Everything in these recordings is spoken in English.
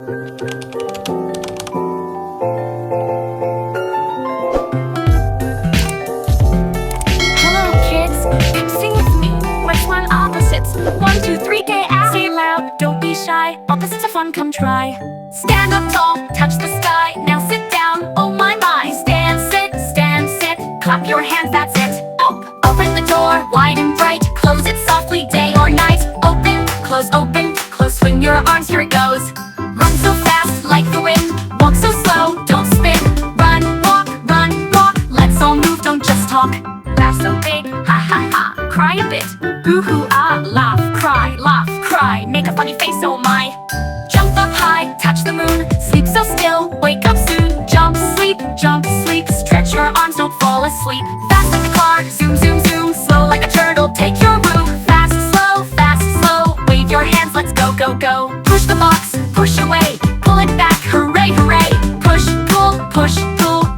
Hello kids, sing with me. Let's learn opposites. 1, 2, 3, get out. Say it loud, don't be shy. Opposites are fun, come try. Stand up tall, touch the sky. Now sit down, oh my my. Stand, sit, clap your hands, that's it. Open the door, wide and bright. Close it softly, day or night. Open, close, swing your arms, here it goes. Run so fast, like the wind. Walk so slow, don't spin. Run, walk, let's all move, don't just talk. Laugh so big, ha ha ha. Cry a bit, boo hoo ah. Laugh, cry, make a funny face, oh my. Jump up high, touch the moon. Sleep so still, wake up soon. Jump, sleep, stretch your arms, don't fall asleep. Fast like a car, zoom, slow like a turtle, take your room. Fast, slow, wave your hands, let's go. Push the box, push away, pull it back, hooray, push, pull,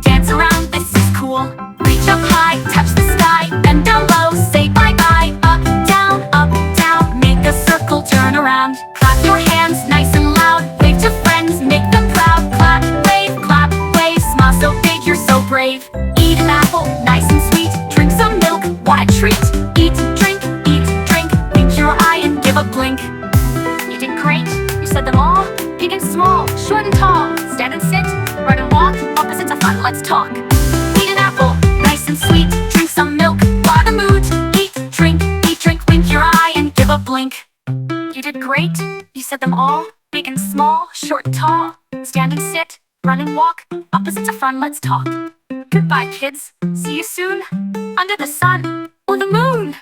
dance around, this is cool. Reach up high, touch the sky, bend down low, say bye-bye. Up, down, make a circle, turn around. Clap your hands, nice and loud, wave to friends, make them proud. Clap, wave, smile so big, you're so brave. Eat an apple, nice and sweet, drink some milk, what a treat. Eat, drink, wink your eye and give a blink. You did great, you said them all. Big and small, short and tall. Stand and sit, run and walk. Opposites are fun, let's talk. Eat an apple, nice and sweet, drink some milk, what a mood. Eat, drink, wink your eye and give a blink. You did great, you said them all. Big and small, short and tall. Stand and sit, run and walk. Opposites are fun, let's talk. Goodbye kids, see you soon. Under the sun or the moon.